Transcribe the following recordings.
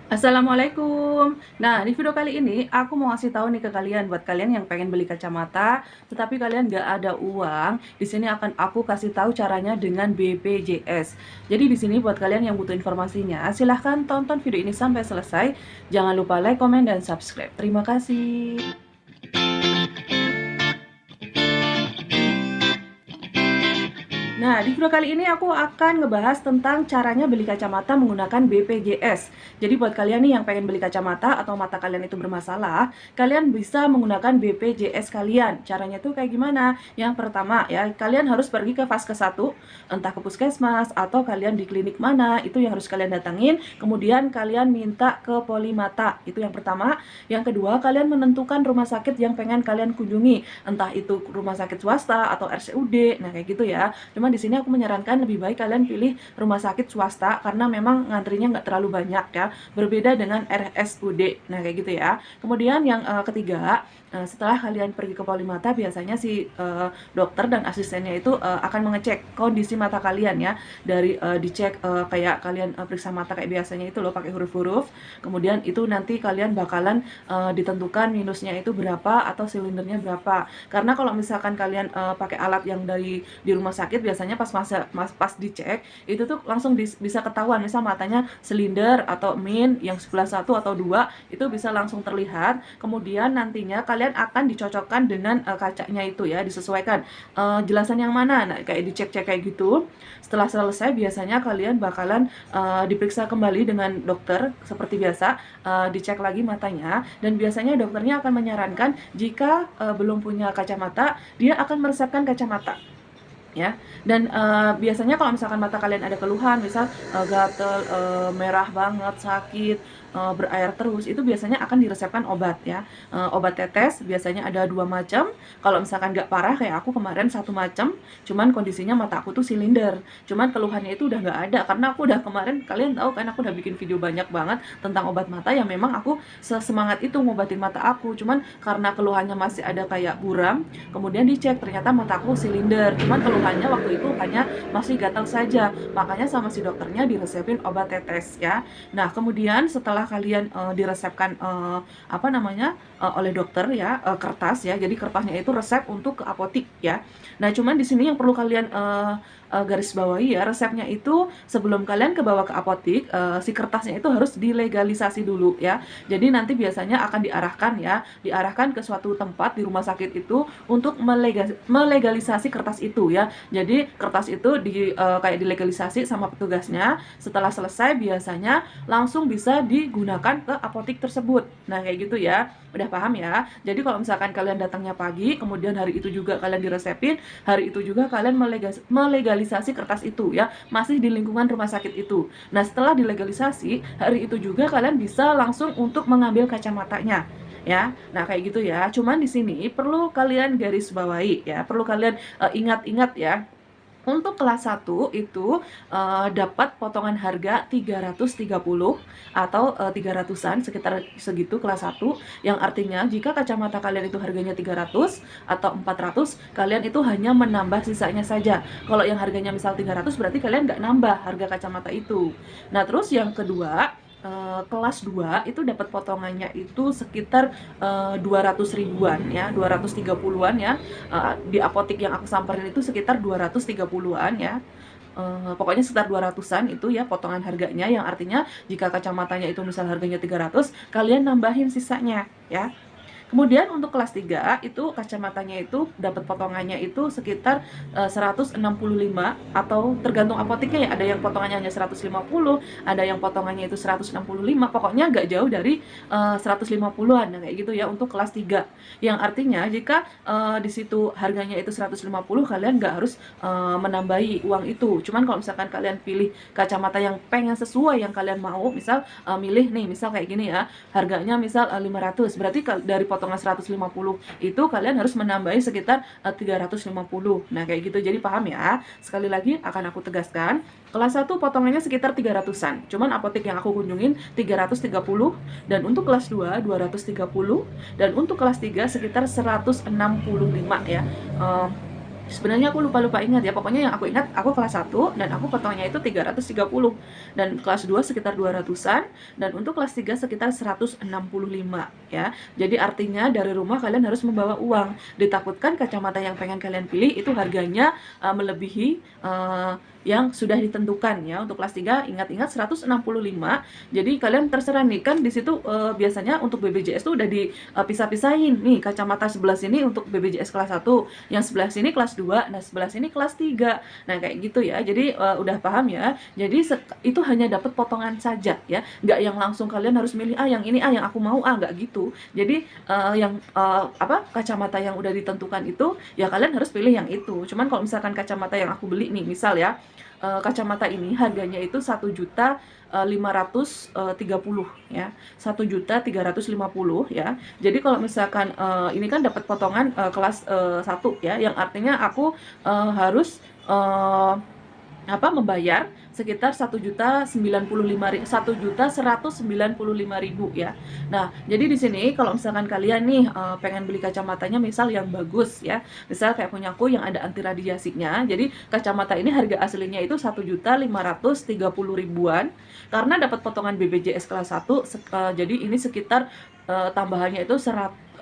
Assalamualaikum. Nah, di video kali ini aku mau ngasih tahu nih ke kalian buat kalian yang pengen beli kacamata, tetapi kalian nggak ada uang. Di sini akan aku kasih tahu caranya dengan BPJS. Jadi di sini buat kalian yang butuh informasinya, silahkan tonton video ini sampai selesai. Jangan lupa like, komen, dan subscribe. Terima kasih. Nah, di video kali ini aku akan ngebahas tentang caranya beli kacamata menggunakan BPJS. Jadi buat kalian nih yang pengen beli kacamata atau mata kalian itu bermasalah, kalian bisa menggunakan BPJS kalian. Caranya tuh kayak gimana? Yang pertama ya, kalian harus pergi ke Vaskes 1, entah ke puskesmas atau kalian di klinik mana, itu yang harus kalian datangin. Kemudian kalian minta ke Polimata, itu yang pertama. Yang kedua, kalian menentukan rumah sakit yang pengen kalian kunjungi, entah itu rumah sakit swasta atau RSUD. Nah, kayak gitu ya. Cuman di sini aku menyarankan lebih baik kalian pilih rumah sakit swasta karena memang ngantrinya nggak terlalu banyak ya, berbeda dengan RSUD. Nah, kayak gitu ya. Kemudian yang ketiga, setelah kalian pergi ke Polimata, biasanya si dokter dan asistennya itu akan mengecek kondisi mata kalian ya, dari dicek kayak kalian periksa mata kayak biasanya itu loh, pakai huruf-huruf. Kemudian itu nanti kalian bakalan ditentukan minusnya itu berapa atau silindernya berapa. Karena kalau misalkan kalian pakai alat yang dari di rumah sakit, biasanya pas dicek itu tuh langsung bisa ketahuan, misal matanya silinder atau min yang sebelah 1 atau 2 itu bisa langsung terlihat. Kemudian nantinya kalian akan dicocokkan dengan kacanya itu ya, disesuaikan jelasan yang mana. Nah, kayak dicek-cek kayak gitu. Setelah selesai biasanya kalian bakalan diperiksa kembali dengan dokter seperti biasa, dicek lagi matanya, dan biasanya dokternya akan menyarankan jika belum punya kacamata, dia akan meresepkan kacamata ya. Dan biasanya kalau misalkan mata kalian ada keluhan, misal gatel, merah banget, sakit, berair terus, itu biasanya akan diresepkan obat ya. Obat tetes biasanya ada 2 macam. Kalau misalkan nggak parah kayak aku kemarin 1 macam, cuman kondisinya mata aku tuh silinder. Cuman keluhannya itu udah nggak ada karena aku udah kemarin, kalian tahu kan aku udah bikin video banyak banget tentang obat mata yang memang aku sesemangat itu ngobatin mata aku. Cuman karena keluhannya masih ada kayak buram, kemudian dicek ternyata mata aku silinder. Cuman keluhannya waktu itu hanya masih gatal saja, makanya sama si dokternya diresepin obat tetes ya. Nah, kemudian setelah kalian diresepkan apa namanya oleh dokter ya, kertas ya, jadi kertasnya itu resep untuk ke apotik ya. Nah, cuman di sini yang perlu kalian garis bawahi ya, resepnya itu sebelum kalian ke bawa ke apotik, si kertasnya itu harus dilegalisasi dulu ya. Jadi nanti biasanya akan diarahkan ke suatu tempat di rumah sakit itu untuk melegalisasi kertas itu ya. Jadi kertas itu kayak dilegalisasi sama petugasnya. Setelah selesai biasanya langsung bisa digunakan ke apotik tersebut. Nah, kayak gitu ya. Udah paham ya? Jadi kalau misalkan kalian datangnya pagi, kemudian hari itu juga kalian diresepin, hari itu juga kalian melegalisasi kertas itu ya, masih di lingkungan rumah sakit itu. Nah, setelah dilegalisasi, hari itu juga kalian bisa langsung untuk mengambil kacamatanya ya. Nah, kayak gitu ya. Cuman di sini perlu kalian garis bawahi ya, perlu kalian ingat-ingat ya. Untuk kelas 1 itu dapat potongan harga 330 atau 300-an, sekitar segitu kelas 1, yang artinya jika kacamata kalian itu harganya 300 atau 400, kalian itu hanya menambah sisanya saja. Kalau yang harganya misal 300 berarti kalian nggak nambah harga kacamata itu. Nah, terus yang kedua, kelas 2 itu dapat potongannya itu sekitar 200 ribuan ya, 230-an ya. Di apotik yang aku samperin itu sekitar 230-an ya. Pokoknya sekitar 200-an itu ya potongan harganya, yang artinya jika kacamatanya itu misal harganya 300, kalian nambahin sisanya ya. Kemudian untuk kelas 3 itu kacamatanya itu dapat potongannya itu sekitar 165, atau tergantung apoteknya ya, ada yang potongannya hanya 150, ada yang potongannya itu 165, pokoknya nggak jauh dari 150-an. Nah, kayak gitu ya untuk kelas 3. Yang artinya jika di situ harganya itu 150, kalian nggak harus menambahi uang itu. Cuman kalau misalkan kalian pilih kacamata yang pengen sesuai yang kalian mau, misal milih nih, misal kayak gini ya, harganya misal 500, berarti dari potongan 150 itu kalian harus menambahi sekitar 350. Nah, kayak gitu. Jadi paham ya? Sekali lagi akan aku tegaskan, kelas 1 potongannya sekitar 300-an. Cuman apotek yang aku kunjungin 330, dan untuk kelas 2 230, dan untuk kelas 3 sekitar 165 ya. Sebenarnya aku lupa-lupa ingat ya, pokoknya yang aku ingat aku kelas 1 dan aku potongnya itu 330 dan kelas 2 sekitar 200-an dan untuk kelas 3 sekitar 165 ya. Jadi artinya dari rumah kalian harus membawa uang. Ditakutkan kacamata yang pengen kalian pilih itu harganya melebihi yang sudah ditentukan ya. Untuk kelas 3 ingat-ingat 165. Jadi kalian terserah nih kan di situ biasanya untuk BPJS tuh udah dipisah-pisahin nih, kacamata sebelah sini untuk BPJS kelas 1, yang sebelah sini kelas 2, nah sebelah sini kelas 3. Nah, kayak gitu ya. Jadi udah paham ya. Jadi itu hanya dapat potongan saja ya. Nggak yang langsung kalian harus milih yang ini yang aku mau nggak gitu. Jadi yang kacamata yang udah ditentukan itu ya kalian harus pilih yang itu. Cuman kalau misalkan kacamata yang aku beli nih, misal ya, kacamata ini harganya itu 1.530 ya, 1.350 ya. Jadi kalau misalkan ini kan dapat potongan kelas 1 ya, yang artinya aku harus membayar sekitar 1.195.000 ya. Nah, jadi di sini kalau misalkan kalian nih pengen beli kacamatanya misal yang bagus ya, misal kayak punya aku yang ada anti radiasinya, jadi kacamata ini harga aslinya itu 1.530.000-an, karena dapat potongan BPJS kelas 1, jadi ini sekitar tambahannya itu 1.195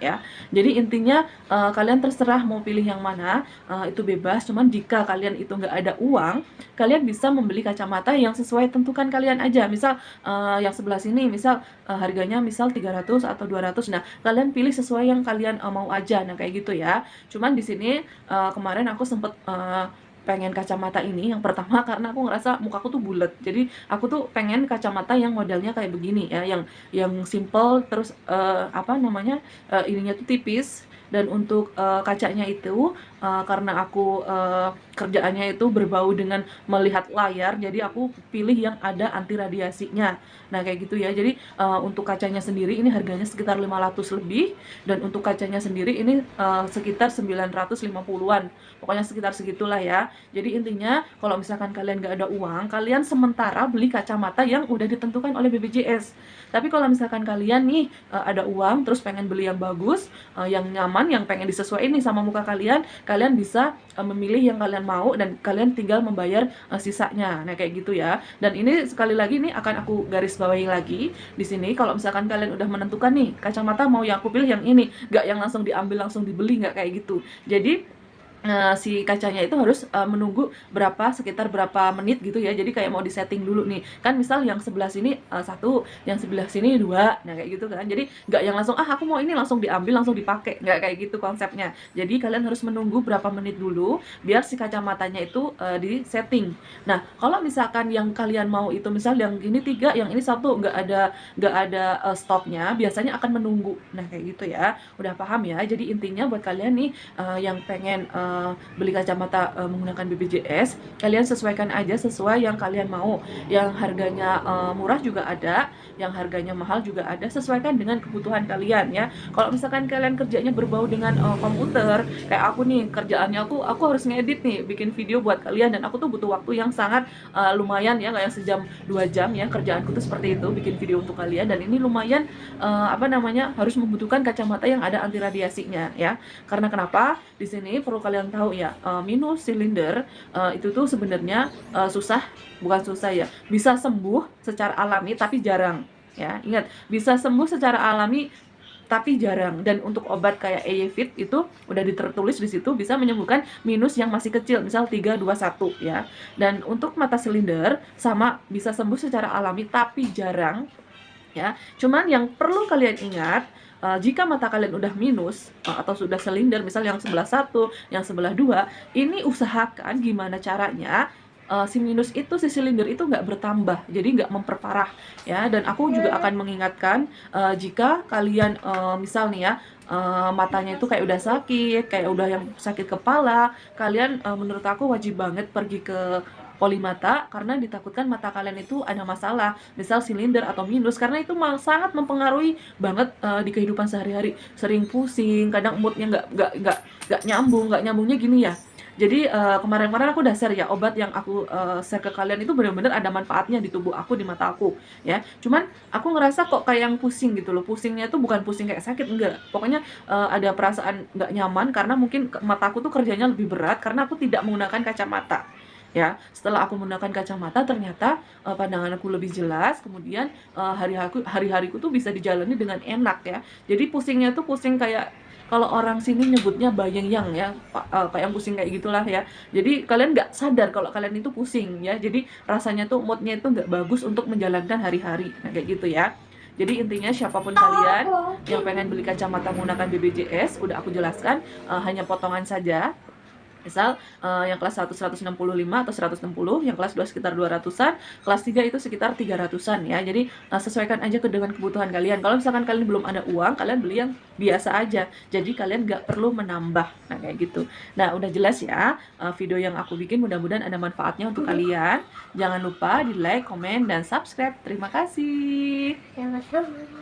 ya. Jadi intinya kalian terserah mau pilih yang mana, itu bebas. Cuman jika kalian itu nggak ada uang, kalian bisa membeli kacamata yang sesuai tentukan kalian aja. Misal yang sebelah sini misal harganya misal 300 atau 200. Nah, kalian pilih sesuai yang kalian mau aja. Nah, kayak gitu ya. Cuman di sini kemarin aku sempet pengen kacamata ini yang pertama karena aku ngerasa mukaku tuh bulat, jadi aku tuh pengen kacamata yang modelnya kayak begini ya, yang simple, terus ininya tuh tipis. Dan untuk kacanya itu karena aku kerjaannya itu berbau dengan melihat layar, jadi aku pilih yang ada anti radiasinya. Nah, kayak gitu ya. Jadi untuk kacanya sendiri ini harganya sekitar 500 lebih, dan untuk kacanya sendiri ini sekitar 950-an. Pokoknya sekitar segitulah ya. Jadi intinya kalau misalkan kalian nggak ada uang, kalian sementara beli kacamata yang udah ditentukan oleh BPJS. Tapi kalau misalkan kalian nih ada uang terus pengen beli yang bagus, yang nyaman, yang pengen disesuaikan nih sama muka kalian, kalian bisa memilih yang kalian mau dan kalian tinggal membayar sisanya. Nah, kayak gitu ya. Dan ini sekali lagi nih akan aku garis bawahi lagi di sini, kalau misalkan kalian udah menentukan nih kacamata mau yang aku pilih yang ini, nggak yang langsung diambil langsung dibeli, nggak kayak gitu. Jadi si kacanya itu harus menunggu sekitar berapa menit gitu ya. Jadi kayak mau disetting dulu nih kan, misal yang sebelah sini 1, yang sebelah sini 2. Nah, kayak gitu kan. Jadi nggak yang langsung aku mau ini langsung diambil langsung dipakai, nggak kayak gitu konsepnya. Jadi kalian harus menunggu berapa menit dulu biar si kacamatanya itu disetting. Nah, kalau misalkan yang kalian mau itu misal yang ini 3, yang ini 1, nggak ada stopnya, biasanya akan menunggu. Nah, kayak gitu ya. Udah paham ya. Jadi intinya buat kalian nih yang pengen beli kacamata menggunakan BPJS, kalian sesuaikan aja sesuai yang kalian mau. Yang harganya murah juga ada, yang harganya mahal juga ada, sesuaikan dengan kebutuhan kalian ya. Kalau misalkan kalian kerjanya berbau dengan komputer, kayak aku nih kerjaannya aku harus ngedit nih, bikin video buat kalian, dan aku tuh butuh waktu yang sangat lumayan ya, kayak sejam 2 jam ya, kerjaanku tuh seperti itu, bikin video untuk kalian. Dan ini lumayan harus membutuhkan kacamata yang ada anti radiasinya ya. Karena kenapa? Di sini perlu kalian tahu ya, minus silinder itu tuh sebenarnya bukan susah ya, bisa sembuh secara alami tapi jarang ya. Ingat, bisa sembuh secara alami tapi jarang. Dan untuk obat kayak EYFIT itu udah ditertulis di situ bisa menyembuhkan minus yang masih kecil, misal 3, 2, 1 ya. Dan untuk mata silinder sama, bisa sembuh secara alami tapi jarang ya. Cuman yang perlu kalian ingat, jika mata kalian udah minus atau sudah silinder, misal yang sebelah 1, yang sebelah 2, ini usahakan gimana caranya si silinder itu nggak bertambah, jadi nggak memperparah ya. Dan aku juga akan mengingatkan jika kalian misal nih ya, matanya itu kayak udah sakit, kayak udah yang sakit kepala, kalian menurut aku wajib banget pergi ke poli mata, karena ditakutkan mata kalian itu ada masalah, misal silinder atau minus, karena itu sangat mempengaruhi banget di kehidupan sehari-hari. Sering pusing, kadang moodnya nggak nyambungnya gini ya. Jadi kemarin-kemarin aku udah share ya, obat yang aku share ke kalian itu bener-bener ada manfaatnya di tubuh aku, di mata aku ya. Cuman aku ngerasa kok kayak yang pusing gitu loh. Pusingnya tuh bukan pusing kayak sakit, enggak. Pokoknya ada perasaan nggak nyaman karena mungkin mataku tuh kerjanya lebih berat karena aku tidak menggunakan kacamata. Ya, setelah aku menggunakan kacamata ternyata pandangan aku lebih jelas, kemudian hari-hariku tuh bisa dijalani dengan enak ya. Jadi pusingnya tuh pusing kayak kalau orang sini nyebutnya bayang-yang ya, kayak yang pusing kayak gitulah ya. Jadi kalian nggak sadar kalau kalian itu pusing ya. Jadi rasanya tuh moodnya itu nggak bagus untuk menjalankan hari-hari. Nah, kayak gitu ya. Jadi intinya siapapun kalian yang pengen beli kacamata menggunakan BPJS, udah aku jelaskan, hanya potongan saja. Misal yang kelas 1 165 atau 160, yang kelas 2 sekitar 200-an, kelas 3 itu sekitar 300-an ya. Jadi sesuaikan aja dengan kebutuhan kalian. Kalau misalkan kalian belum ada uang, kalian beli yang biasa aja. Jadi kalian nggak perlu menambah. Nah, kayak gitu. Nah, udah jelas ya video yang aku bikin, mudah-mudahan ada manfaatnya untuk kalian. Jangan lupa di like, komen, dan subscribe. Terima kasih. Sama-sama.